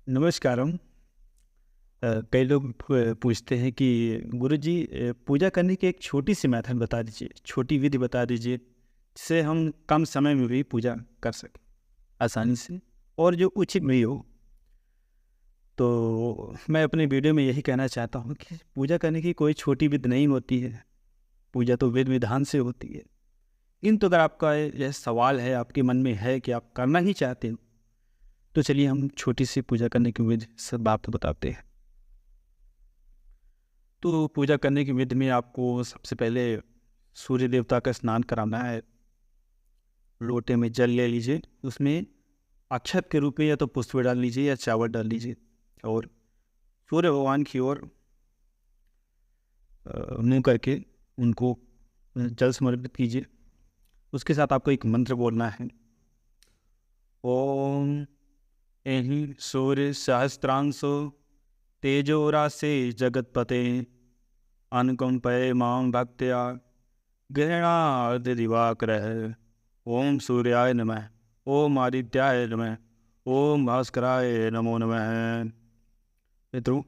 नमस्कारम। कई लोग पूछते हैं कि गुरुजी पूजा करने की एक छोटी सी मेथड बता दीजिए, छोटी विधि बता दीजिए, जिससे हम कम समय में भी पूजा कर सकें आसानी से और जो उचित भी हो। तो मैं अपने वीडियो में यही कहना चाहता हूँ कि पूजा करने की कोई छोटी विधि नहीं होती है। पूजा तो विधि विधान से होती है। किंतु अगर आपका यह सवाल है, आपके मन में है कि आप करना ही चाहते हो, तो चलिए हम छोटी सी पूजा करने की विधि सब आपको बताते हैं। तो पूजा करने की विधि में आपको सबसे पहले सूर्य देवता का स्नान कराना है। लोटे में जल ले लीजिए, उसमें अक्षत के रूप में या तो पुष्प डाल लीजिए या चावल डाल लीजिए और सूर्य भगवान की ओर मुँह करके उनको जल समर्पित कीजिए। उसके साथ आपको एक मंत्र बोलना है। ओम एहि सूर्य सहस्त्रांशो तेजोरासे जगतपते अनुकंपय मां भक्त्या गृह्णादिवाकरः। ओम सूर्याय नमः, ओम आदित्याय नमः, ओम भास्कराय नमो नमः। मित्रों,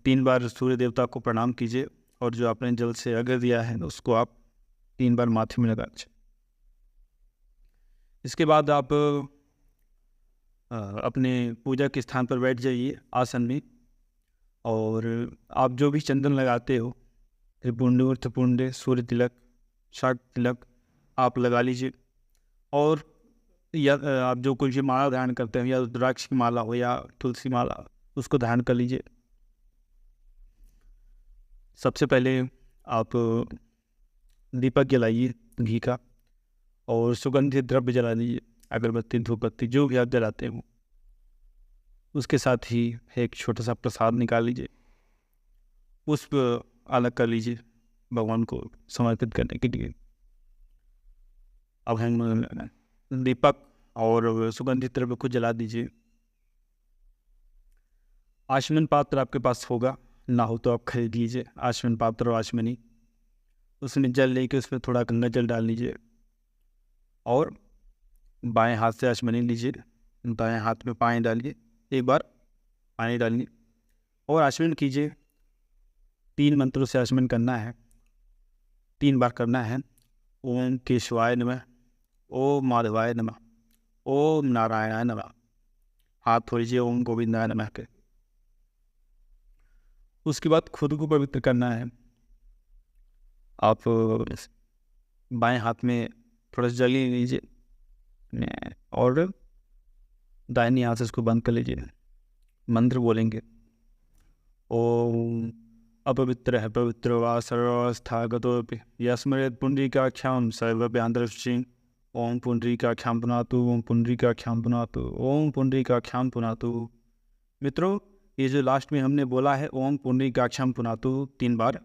3 बार सूर्य देवता को प्रणाम कीजिए और जो आपने जल से अर्घ्य दिया है उसको आप 3 बार माथे में लगा दीजिए। इसके बाद आप अपने पूजा के स्थान पर बैठ जाइए आसन में और आप जो भी चंदन लगाते हो, त्रिपुंड उत्थपुंड सूर्य तिलक शाक तिलक आप लगा लीजिए। और या आप जो कोई भी माला धारण करते हैं, या रुद्राक्ष की माला हो या तुलसी माला, उसको धारण कर लीजिए। सबसे पहले आप दीपक जलाइए घी का और सुगंधित द्रव्य जला लीजिए, अगरबत्ती धूपबत्ती जो भी आप जलाते हो। उसके साथ ही एक छोटा सा प्रसाद निकाल लीजिए, पुष्प अलग कर लीजिए भगवान को समर्पित करने के लिए। अब हम दीपक और सुगंधित द्रव्य को जला दीजिए। आचमन पात्र आपके पास होगा, ना हो तो आप खरीद लीजिए आचमन पात्र और आचमनी। उसमें जल लेके उसमें थोड़ा गंगा जल डाल लीजिए और बाएं हाथ से आचमनी लीजिए, दाएं हाथ में पानी डालिए, एक बार पानी डालिए और आचमन कीजिए। 3 मंत्रों से आचमन करना है, 3 बार करना है। ओम केशवाय नमः, ओम माधवाय नमः, ओम नारायणाय नमः। हाथ धो लीजिए ओम गोविंदाय नमः के। उसके बाद खुद को पवित्र करना है। आप बाएं हाथ में थोड़ा सा जल ले लीजिए और दाहिनी हाथ से इसको बंद कर लीजिए। मंत्र बोलेंगे। ओम अपवित्र है पवित्र वा सर्वस्थागतोपि यस्मरेत पुंडरीकाख्यां सर्वभ्यांतरश्चिं। ओम पुंडरीकाख्यां पुनातु, ओम पुंडरीकाख्यां पुनातु, ओम पुंडरीकाख्यां पुनातु। मित्रों, ये जो लास्ट में हमने बोला है ओम पुंडरीकाख्यां पुनातु 3 बार,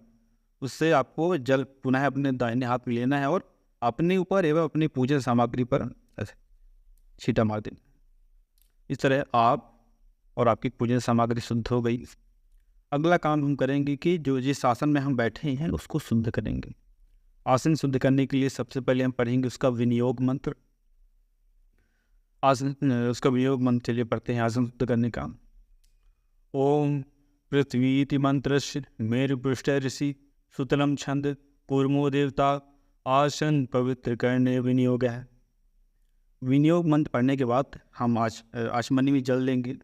उससे आपको जल पुनः अपने दाहिने हाथ में लेना है और अपने ऊपर एवं अपनी पूजा सामग्री पर ऐसे छींटा मार देना। इस तरह आप और आपकी पूजा सामग्री शुद्ध हो गई। अगला काम हम करेंगे कि जो जिस आसन में हम बैठे हैं उसको शुद्ध करेंगे। आसन शुद्ध करने के लिए सबसे पहले हम पढ़ेंगे उसका विनियोग मंत्र। आसन उसका विनियोग मंत्र चलिए पढ़ते हैं आसन शुद्ध करने का। ओम पृथ्वीति मंत्रस्य मेरुपृष्ठ ऋषि सुतलम छंद कूर्मो देवता आसन पवित्र करने विनियोग है। विनियोग मंत्र पढ़ने के बाद हम आचमनी में जल लेंगे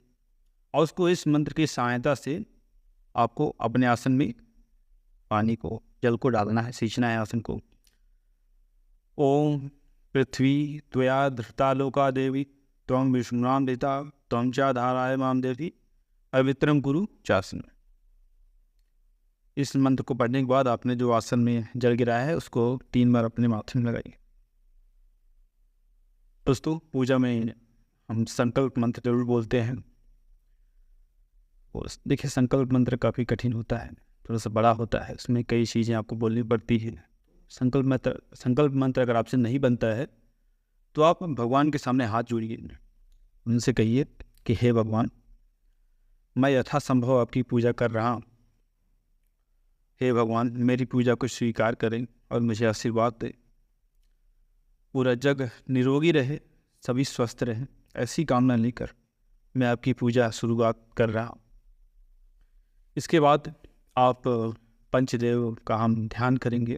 और उसको इस मंत्र की सहायता से आपको अपने आसन में पानी को जल को डालना है, सींचना है आसन को। ओम पृथ्वी त्वया धृता लोका देवी त्वं विष्णुनाम देता त्वं च धाराय माम देवी अवित्रम गुरु चासन। इस मंत्र को पढ़ने के बाद आपने जो आसन में जल गिराया है उसको 3 बार अपने माथे में लगाइए। दोस्तों, पूजा में हम संकल्प मंत्र जरूर बोलते हैं। देखिए, संकल्प मंत्र काफ़ी कठिन होता है, थोड़ा सा बड़ा होता है, उसमें कई चीज़ें आपको बोलनी पड़ती है। संकल्प मंत्र अगर आपसे नहीं बनता है तो आप भगवान के सामने हाथ जोड़िए, उनसे कहिए कि हे भगवान, मैं यथासंभव आपकी पूजा कर रहा हूँ। हे भगवान, मेरी पूजा को स्वीकार करें और मुझे आशीर्वाद दें। पूरा जग निरोगी रहे, सभी स्वस्थ रहें, ऐसी कामना लेकर मैं आपकी पूजा शुरुआत कर रहा हूँ। इसके बाद आप पंचदेव का हम ध्यान करेंगे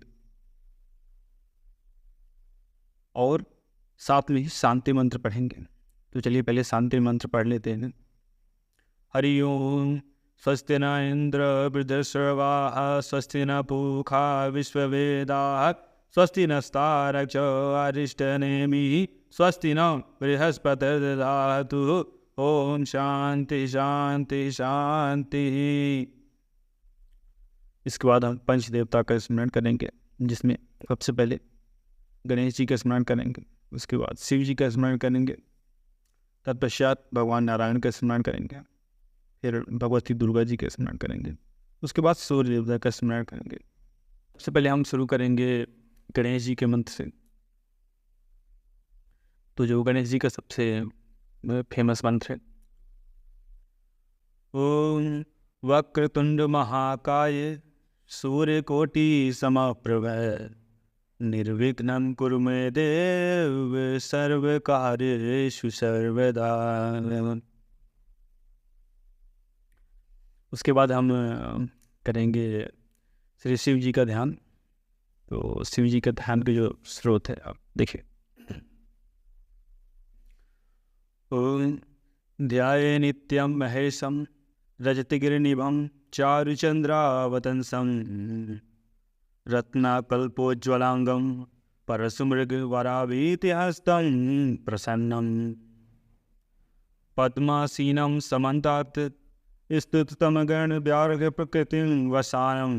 और साथ में ही शांति मंत्र पढ़ेंगे। तो चलिए पहले शांति मंत्र पढ़ लेते हैं। हरि ओम। स्वस्ति न इंद्र वृद्धश्रवाः स्वस्ति न पूषा विश्ववेदाः स्वस्ति नस्तारक्षो अरिष्टनेमिः स्वस्ति न बृहस्पतिर्दधातु। ओम शांति शांति शांति। इसके बाद हम पंच देवता का स्मरण करेंगे, जिसमें सबसे पहले गणेश जी का स्मरण करेंगे, उसके बाद शिव जी का स्मरण करेंगे, तत्पश्चात भगवान नारायण का स्मरण करेंगे, फिर भगवती दुर्गा जी का स्मरण करेंगे, उसके बाद सूर्य देवता का स्मरण करेंगे। सबसे पहले हम शुरू करेंगे गणेश जी के मंत्र से। तो जो गणेश जी का सबसे फेमस मंत्र है, ओम वक्रतुंड महाकाय सूर्यकोटि समप्रभ निर्विघ्नं कुरु मे देव सर्वकार्येषु सर्वदा। उसके बाद हम करेंगे श्री शिव जी का ध्यान। तो शिव जी का ध्यान के जो स्रोत है आप देखिए। ओम ध्याये नित्यं महेशं रजतगिरिनिभं चारुचंद्रावतंसं रत्नाकल्पोज्ज्वलांगं परशुमृगवराभीतिहस्तं प्रसन्नं पद्मासीनं समन्तात् स्तुततमगणव्याघ्रप्रकृतिं वसानं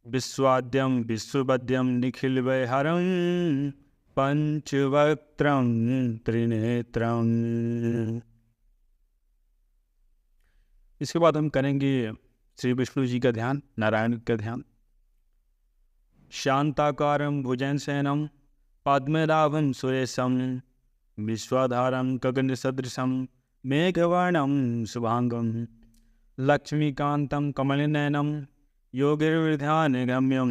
विश्वाद्यं विश्ववद्यं निखिलवैहरं पंचवक्त्रं त्रिनेत्रं। इसके बाद हम करेंगे श्री विष्णु जी का ध्यान, नारायण का ध्यान। शांताकारं भुजगशयनं पद्मनाभं सुरेशं विश्वाधारं गगनसदृशं मेघवर्णं शुभांगं लक्ष्मीकान्तं कमलनयनं योगिर्ध्यानगम्यं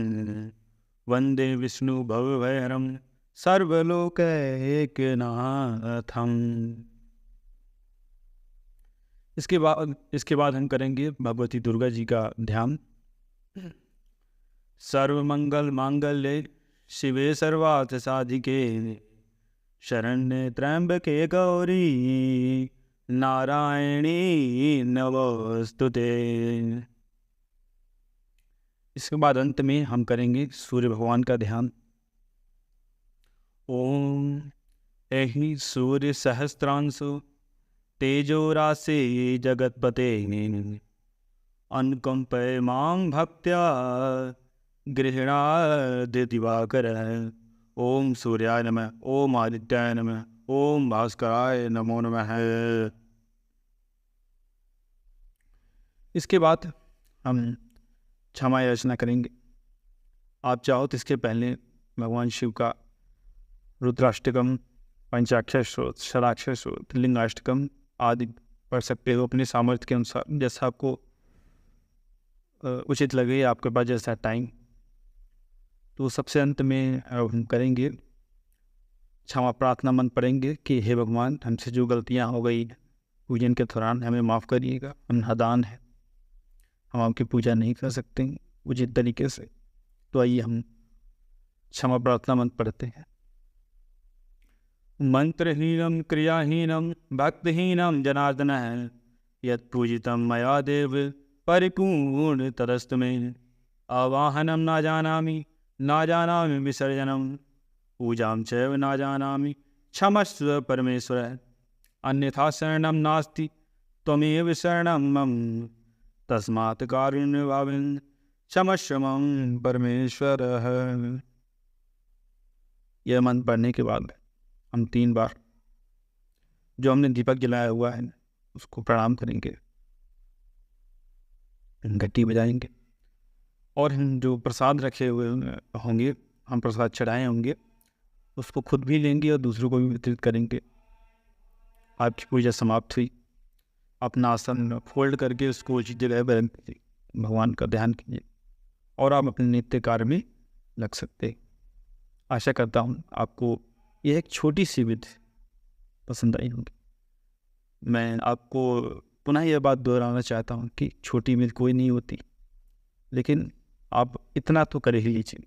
वन्दे विष्णु भवभयहरं सर्वलोकैकनाथं। इसके बाद हम करेंगे भगवती दुर्गा जी का ध्यान। सर्वमंगल मांगल्ये शिवे सर्वार्थ साधिके शरण्ये त्र्यंबके गौरी नारायणी नमोस्तुते। इसके बाद अंत में हम करेंगे सूर्य भगवान का ध्यान। ओम एहि सूर्य सहस्त्रांशु तेजो राशि जगतपते अनुकंपय मां भक्त्या गृह्णादि दिवाकर। ओम सूर्याय नमः, ओम आदित्याय नमः, ओम भास्कराय नमो नमः। इसके बाद हम क्षमा याचना करेंगे। आप चाहो तो इसके पहले भगवान शिव का रुद्राष्टकम, पंचाक्षर स्रोत, षडाक्षर स्रोत, लिंगाष्टकम आदि पढ़ सकते हो अपने सामर्थ्य के अनुसार, जैसा आपको उचित लगे, आपके पास जैसा टाइम। तो सबसे अंत में हम करेंगे क्षमा प्रार्थना मंत्र पढ़ेंगे कि हे भगवान, हमसे जो गलतियां हो गई पूजन के दौरान हमें माफ़ करिएगा, हम नादान हैं, हम आपकी पूजा नहीं कर सकते उचित तरीके से। तो आइए हम क्षमा प्रार्थना मंत्र पढ़ते हैं। मंत्रहीनम क्रियाहीनम भक्तहीनम जनार्दन यत् पूजितम मया देव परिपूर्ण तदस्तु मे। आवाहनम न जानामि विसर्जनम पूजां चैव न जानामि क्षमस्व परमेश्वर। अन्यथा शरणं नास्ति त्वमेव शरणं मम तस्मात् कारुण्यभावेन क्षमस्व मम परमेश्वर। यह मंत्र पढ़ने के बाद हम 3 बार जो हमने दीपक जलाया हुआ है उसको प्रणाम करेंगे, घंटी बजाएंगे, और हम जो प्रसाद रखे हुए होंगे, हम प्रसाद चढ़ाए होंगे, उसको खुद भी लेंगे और दूसरों को भी वितरित करेंगे। आपकी पूजा समाप्त हुई। अपना आसन फोल्ड करके उसको उचित जगह पर भगवान का ध्यान कीजिए और आप अपने नित्य कार्य में लग सकते। आशा करता हूँ आपको यह एक छोटी सी विधि पसंद आई होगी। मैं आपको पुनः यह बात दोहराना चाहता हूँ कि छोटी उम्मीद कोई नहीं होती, लेकिन आप इतना तो कर ही लीजिए।